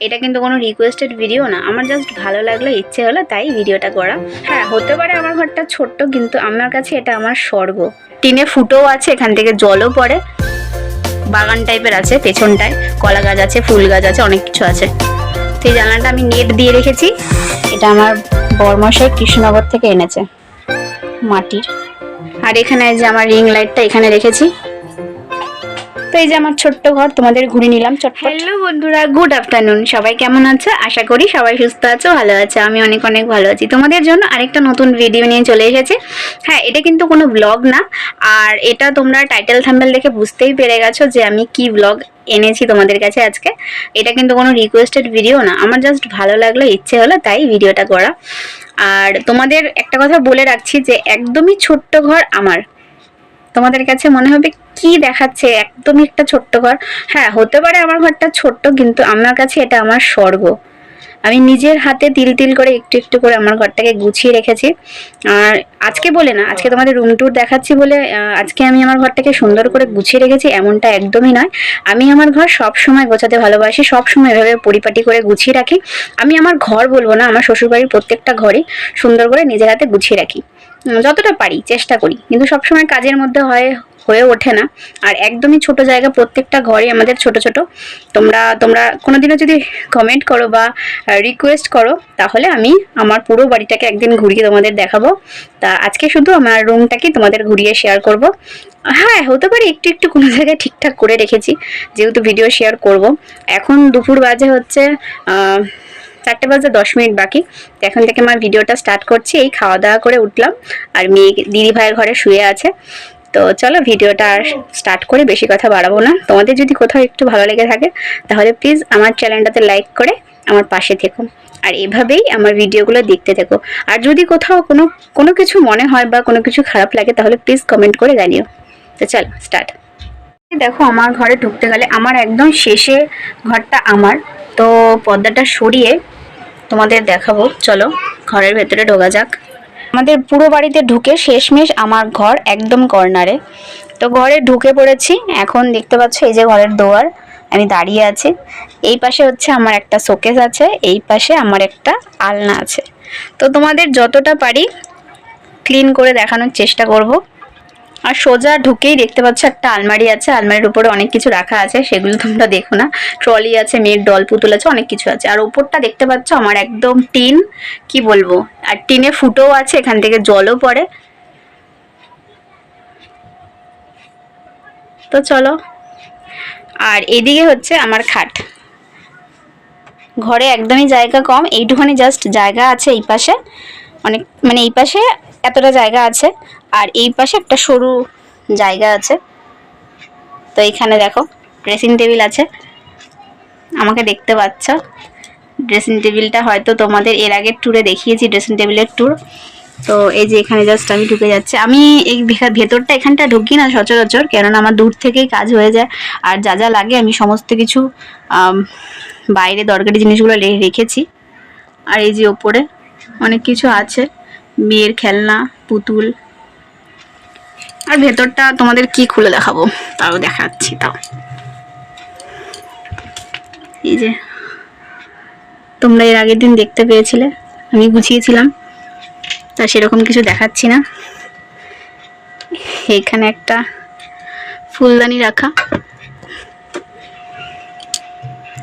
এটা কিন্তু কোনো রিকোয়েস্টেড ভিডিও না, আমার জাস্ট ভালো লাগলো, ইচ্ছে হলো তাই ভিডিওটা করা। হ্যাঁ, হতে পারে আমার ঘরটা ছোট্ট, কিন্তু আমার কাছে এটা আমার স্বর্গ। টিনে ফুটোও আছে, এখান থেকে জলও পড়ে, বাগান টাইপের আছে, পেছনটায় কলা গাছ আছে, ফুল গাছ আছে, অনেক কিছু আছে। সেই জানলাটা আমি নেট দিয়ে রেখেছি, এটা আমার বরমশাই কৃষ্ণনগর থেকে এনেছে মাটির। আর এখানে যে আমার রিং লাইটটা এখানে রেখেছি। তো এই যে আমার ছোট্ট ঘর তোমাদের ঘুরে নিলাম চটপট। হ্যালো বন্ধুরা, গুড আফটারনুন। সবাই কেমন আছে? আশা করি সবাই সুস্থ আছো, ভালো আছে। আমি অনেক অনেক ভালো আছি। তোমাদের জন্য আরেকটা নতুন ভিডিও নিয়ে চলে এসেছে। হ্যাঁ, এটা কিন্তু কোনো ব্লগ না, আর এটা তোমরা টাইটেল থাম্বনেল দেখে বুঝতেই পেরে গেছো যে আমি কি ব্লগ এনেছি তোমাদের কাছে আজকে। এটা কিন্তু কোনো রিকোয়েস্টেড ভিডিও না, আমার জাস্ট ভালো লাগলো, ইচ্ছে হলো তাই ভিডিওটা করা। আর তোমাদের একটা কথা বলে রাখছি যে একদমই ছোট্ট ঘর আমার। তোমাদের কাছে মনে হবে কি দেখাচ্ছে, একদমই একটা ছোট্ট ঘর। হ্যাঁ, হতে পারে আমার ঘরটা ছোট্ট, কিন্তু আমার কাছে এটা আমার স্বর্গ। আমি নিজের হাতে তিল তিল করে একটু একটু করে আমার ঘরটাকে গুছিয়ে রেখেছি। আর আজকে বলে না, আজকে তোমাদের রুম ট্যুর দেখাচ্ছি বলে আজকে আমি আমার ঘরটাকে সুন্দর করে গুছিয়ে রেখেছি এমনটা একদমই নয়। আমি আমার ঘর সব সময় গোছাতে ভালোবাসি, সব সময় এভাবে পরিপাটি করে গুছিয়ে রাখি। আমি আমার ঘর বলবো না, আমার শ্বশুরবাড়ির প্রত্যেকটা ঘরই সুন্দর করে নিজের হাতে গুছিয়ে রাখি, যতটা পারি চেষ্টা করি, কিন্তু সবসময় কাজের মধ্যে হয়ে ওঠে না। আর একদমই ছোট জায়গা, প্রত্যেকটা ঘরে আমাদের ছোট ছোট। তোমরা কোনোদিনও যদি কমেন্ট করো বা রিকোয়েস্ট করো, তাহলে আমি আমার পুরো বাড়িটাকে একদিন ঘুরিয়ে তোমাদের দেখাবো। তা আজকে শুধু আমার রুমটাকে তোমাদের ঘুরিয়ে শেয়ার করব। হ্যাঁ, হতে পারে একটু একটু কোনো জায়গায় ঠিকঠাক করে রেখেছি, যেহেতু ভিডিও শেয়ার করব। এখন দুপুর বাজে হচ্ছে 4টে বাজে 10 মিনিট বাকি। এখন থেকে আমার ভিডিওটা স্টার্ট করছি। এই খাওয়া দাওয়া করে উঠলাম, আর মেয়ে দিদি ভাইয়ের ঘরে শুয়ে আছে। তো চলো ভিডিওটা আর স্টার্ট করে বেশি কথা বাড়াবো না। তোমাদের যদি কোথাও একটু ভালো লেগে থাকে, তাহলে প্লিজ আমার চ্যানেলটাতে লাইক করে আমার পাশে থেকো, আর এভাবেই আমার ভিডিওগুলো দেখতে থেকো। আর যদি কোথাও কোনো কিছু মনে হয় বা কোনো কিছু খারাপ লাগে, তাহলে প্লিজ কমেন্ট করে জানিও। তো চলো স্টার্ট। দেখো, আমার ঘরে ঢুকতে গেলে আমার একদম শেষে ঘরটা আমার। তো পর্দাটা সরিয়ে তোমাদের দেখাবো, চলো ঘরের ভেতরে ঢোকা যাক। আমাদের পুরো বাড়িতে ঢুকে শেষমেশ আমার ঘর একদম কর্নারে। তো ঘরে ঢুকে পড়েছি। এখন দেখতে পাচ্ছ এই যে ঘরের দুয়ার, আমি দাঁড়িয়ে আছি। এই পাশে হচ্ছে আমার একটা শোকেস আছে, এই পাশে আমার একটা আলনা আছে। তো তোমাদের যতটা পারি ক্লিন করে দেখানোর চেষ্টা করব। আর সোজা ঢুকেই দেখতে পাচ্ছ একটা আলমারি আছে, আলমারির উপরে অনেক কিছু রাখা আছে, সেগুলো তোমরা দেখো না। ট্রলি আছে, মেয়ের ডল পুতুল আছে, অনেক কিছু আছে। আর ওপরটা দেখতে পাচ্ছ আমার একদম টিন, কি বলবো, আর টিনে ফুটোও আছে, এখান থেকে জলও পড়ে। তো চলো, আর এদিকে হচ্ছে আমার খাট। ঘরে একদমই জায়গা কম, এইটুখানি জাস্ট জায়গা আছে এই পাশে, অনেক মানে এই পাশে এতটা জায়গা আছে, আর এই পাশে একটা সরু জায়গা আছে। তো এইখানে দেখো ড্রেসিং টেবিল আছে, আমাকে দেখতে পাচ্ছ। ড্রেসিং টেবিলটা হয়তো তোমাদের এর আগের ট্যুরে দেখিয়েছি, ড্রেসিং টেবিলের ট্যুর। তো এই যে এখানে জাস্ট আমি ঢুকে যাচ্ছি। আমি এই ভেতরটা এখানটা ঢুকি না সচরাচর, কেননা আমার দূর থেকেই কাজ হয়ে যায়। আর যা যা লাগে আমি সমস্ত কিছু বাইরে দরকারি জিনিসগুলো রেখেছি। আর এই যে ওপরে অনেক কিছু আছে, মেয়ের খেলনা, পুতুল। আর ভেতরটা তোমাদের কি খুলে দেখাবো, তাও দেখাচ্ছি। তাও এই যে তোমরা এর আগের দিন দেখতে পেয়েছিলে, আমি গুছিয়েছিলাম, তা সেরকম কিছু দেখাচ্ছি না। এইখানে একটা ফুলদানি রাখা,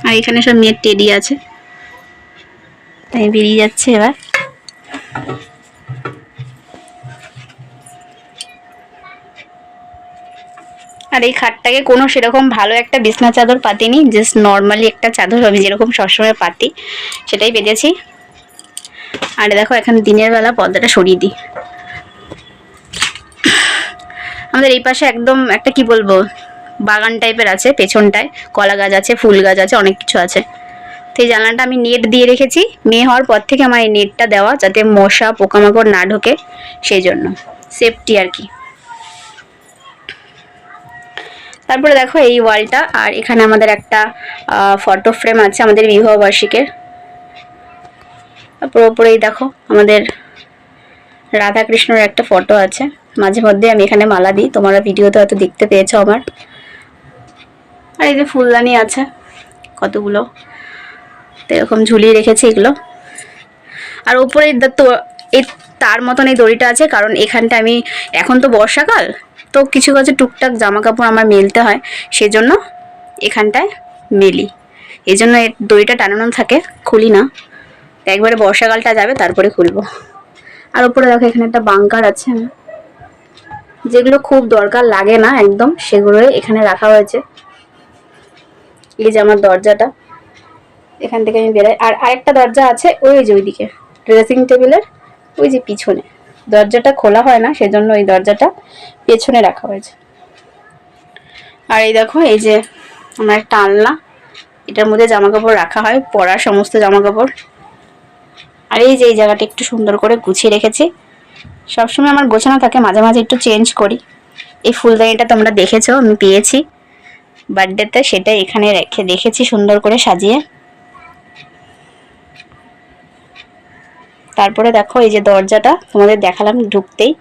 আর এখানে সব মেয়ের টেডি আছে। তাই বেরিয়ে যাচ্ছে এবার। আর এই খাটটাকে কোনো সেরকম ভালো একটা বিছনা চাদর পাতিনি, জাস্ট নর্মালি একটা চাদর আমি যেরকম সবসময় পাতি সেটাই পেতেছি। আর দেখো এখানে দিনের বেলা পর্দাটা সরিয়ে দিই। আমাদের এই পাশে একদম একটা কি বলবো বাগান টাইপের আছে, পেছনটায় কলা গাছ আছে, ফুল গাছ আছে, অনেক কিছু আছে। তো এই জানলাটা আমি নেট দিয়ে রেখেছি, মেয়ে হওয়ার পর থেকে আমার এই নেটটা দেওয়া, যাতে মশা পোকামাকড় না ঢোকে, সেই জন্য সেফটি আর কি। তারপরে দেখো এই ওয়ালটা, আর এখানে আমাদের একটা ফটো ফ্রেম আছে আমাদের বিবাহ বার্ষিকের। তারপর ওপরেই দেখো আমাদের রাধা কৃষ্ণের একটা ফটো আছে। মাঝে মধ্যে আমি এখানে মালা দিই, তোমরা ভিডিওতে হয়তো দেখতে পেয়েছো আমার। আর এই যে ফুলদানি আছে কতগুলো। এরকম ঝুলিয়ে রেখেছি এগুলো। আর উপরে তো এই তার মতন এই দড়িটা আছে, কারণ এখানটা আমি এখন তো বর্ষাকাল, তো কিছু কিছু টুকটাক জামা কাপড় আমার মেলতে হয়, সেজন্য এখানটায় মেলি। এই জন্য এর দড়িটা টানানো থাকে, খুলি না। একবারে বর্ষাকালটা যাবে তারপরে খুলবো। আর উপরে দেখো এখানে একটা বাঙ্কার আছে, যেগুলো খুব দরকার লাগে না একদম, সেগুলোই এখানে রাখা হয়েছে। এই যে আমার দরজাটা, এখান থেকে আমি বেরোই। আর আরেকটা দরজা আছে ওই যে ওইদিকে ড্রেসিং টেবিলের ওই যে পিছনে, দরজাটা খোলা হয় না, সেজন্য ওই দরজাটা পেছনে রাখা হয়েছে। আর এই দেখো এই যে আমার একটা আলনা, এটার মধ্যে জামা কাপড় রাখা হয়, পরার সমস্ত জামা কাপড়। আর এই যে এই জায়গাটা একটু সুন্দর করে গুছিয়ে রেখেছি। সবসময় আমার গোছানো থাকে, মাঝে মাঝে একটু চেঞ্জ করি। এই ফুলদানিটা তোমরা দেখেছো আমি পেয়েছি বার্থডেতে, সেটা এখানে রেখে দেখেছি সুন্দর করে সাজিয়ে। তারপরে দেখো এই যে দরজাটা তোমাদের দেখালাম ঢুকতেই,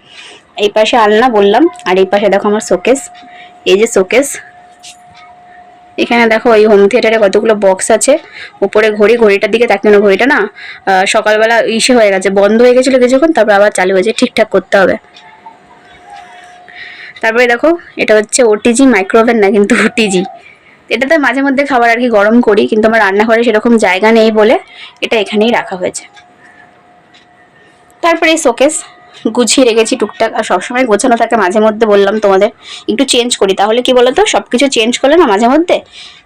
এই পাশে আলনা বললাম, আর এই পাশে দেখো আমার শোকেস। এই যে শোকেস, এখানে দেখো ওই হোম থিয়েটারে কতগুলো বক্স আছে। উপরে ঘড়ি, ঘড়িটার দিকে তাকিয়ে না, ঘড়িটা না সকালবেলা ইসে হয়ে গেছে, বন্ধ হয়ে গেছিলো কিছুক্ষণ, তারপর আবার চালু হয়েছে, ঠিকঠাক করতে হবে। তারপরে দেখো এটা হচ্ছে ওটিজি, মাইক্রোওভেন না কিন্তু ওটিজি। এটাতে মাঝে মধ্যে খাবার আর কি গরম করি, কিন্তু আমার রান্নাঘরে সেরকম জায়গা নেই বলে এটা এখানেই রাখা হয়েছে। তারপরে এই শোকেস গুছিয়ে রেখেছি টুকটাক, আর সবসময় গোছানো থাকে, মাঝে মধ্যে বললাম তোমাদের একটু চেঞ্জ করি। তাহলে কি বলতো, সব কিছু চেঞ্জ করলে না মাঝে মধ্যে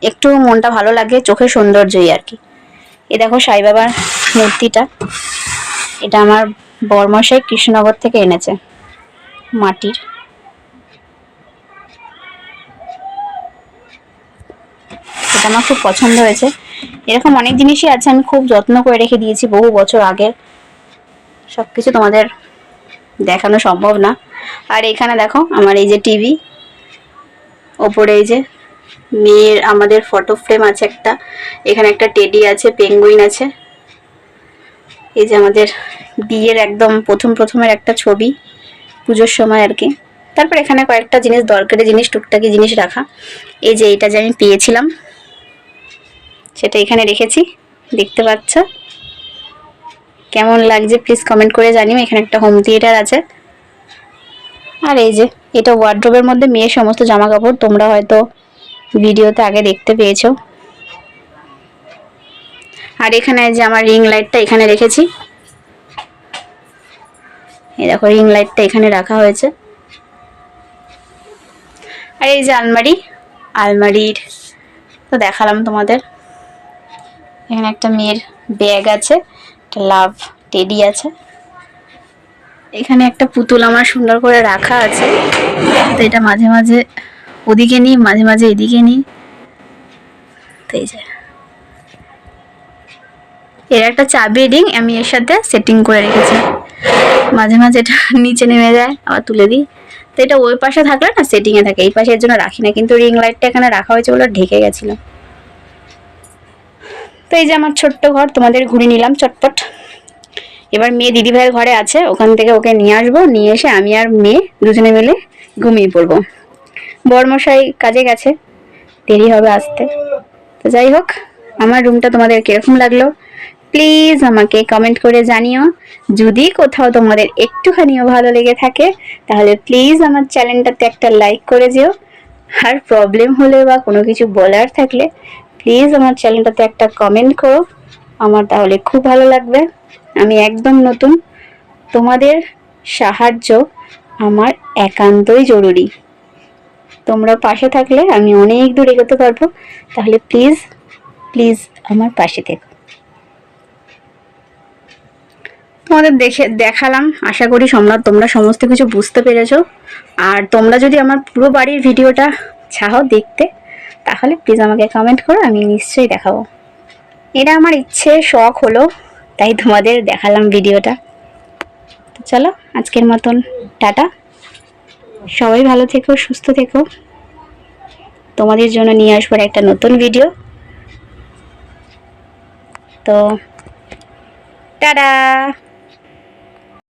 একটু মনটা ভালো লাগে, চোখের সৌন্দর্যই আর কি। এই দেখো সাই বাবার মূর্তিটা, এটা আমার বরমশাই কৃষ্ণনগর থেকে এনেছে, মাটির। এটা আমার খুব পছন্দ হয়েছে। এরকম অনেক জিনিসই আছে, আমি খুব যত্ন করে রেখে দিয়েছি বহু বছর আগের, সবকিছু তোমাদের দেখানো সম্ভব না। আর এখানে দেখো আমার এই যে টিভি, ওপরে এই যে মেয়ের আমাদের ফটো ফ্রেম আছে একটা, এখানে একটা টেডি আছে, পেঙ্গুইন আছে। এই যে আমাদের বিয়ের একদম প্রথমের একটা ছবি, পুজোর সময় আর কি। তারপর এখানে কয়েকটা জিনিস, দরকারি জিনিস, টুকটাকি জিনিস রাখা। এই যে এইটা যে আমি পেয়েছিলাম সেটা এখানে রেখেছি, দেখতে পাচ্ছ। কেমন লাগছে প্লিজ কমেন্ট করে জানিও। এখানে একটা হোম থিয়েটার আছে। আর এই যে এটা ওয়ার্ড্রোবের মধ্যে মেয়ের সমস্ত জামা কাপড়, তোমরা হয়তো ভিডিওতে আগে দেখতে পেয়েছো। আর এখানে যে আমার রিং লাইটটা এখানে রেখেছি, এই দেখো রিং লাইটটা এখানে রাখা হয়েছে। আর এই যে আলমারির তো দেখালাম তোমাদের। এখানে একটা মেয়ের ব্যাগ আছে, একটা লাভ টেডি আছে। এখানে একটা পুতুল আমার সুন্দর করে রাখা আছে, তো এটা মাঝে মাঝে ওদিকে নিই, মাঝে মাঝে এদিকে নিই। তো এই যে এর একটা চাবি রিং আমি এর সাথে সেটিং করে রেখেছি, মাঝে মাঝে এটা নিচে নেমে যায়, আবার তুলে দিই। তো এটা ওই পাশে থাকলে না সেটিংয়ে থাকে, এই পাশে এর জন্য রাখি না, কিন্তু রিং লাইটটা এখানে রাখা হয়েছে বলে ঢেকে গেছিল। তো এই যে আমার ছোট্ট ঘর, তোমাদের ঘুরে নিলাম চটপট। এবার মেয়ে দিদিভাইয়ের ঘরে আছে, ওখান থেকে ওকে নিয়ে আসবো, নিয়ে এসে আমি আর মেয়ে দুজনে মিলে ঘুমিয়ে পড়বো। বরমশাই কাজে গেছে, দেরি হবে আসতে। তো যাই হোক, আমার রুমটা তোমাদের কিরকম লাগলো প্লিজ আমাকে কমেন্ট করে জানিও। যদি কোথাও তোমাদের একটুখানিও ভালো লেগে থাকে তাহলে প্লিজ আমার চ্যানেলটাতে একটা লাইক করে যেও। আর প্রবলেম হলে বা কোনো কিছু বলার থাকলে প্লিজ আমার চ্যানেলটাতে একটা কমেন্ট করো, আমার তাহলে খুব ভালো লাগবে। আমি একদম নতুন, তোমাদের সাহায্য আমার একান্তই জরুরি। তোমরা পাশে থাকলে আমি অনেক দূর এগোতে পারবো, তাহলে প্লিজ প্লিজ আমার পাশে থেকো। তোমাদের দেখালাম, আশা করি তোমরা সমস্ত কিছু বুঝতে পেরেছো। আর তোমরা যদি আমার পুরো বাড়ির ভিডিওটা চাও দেখতে তাহলে প্লিজ আমাকে কমেন্ট করো, আমি নিশ্চয়ই দেখাবো। এটা আমার ইচ্ছে, শখ হলো, তাই তোমাদের দেখালাম ভিডিওটা। তো চলো আজকের মতন টাটা, সবাই ভালো থেকো, সুস্থ থেকো। তোমাদের জন্য নিয়ে আসবো একটা নতুন ভিডিও। তো টাটা।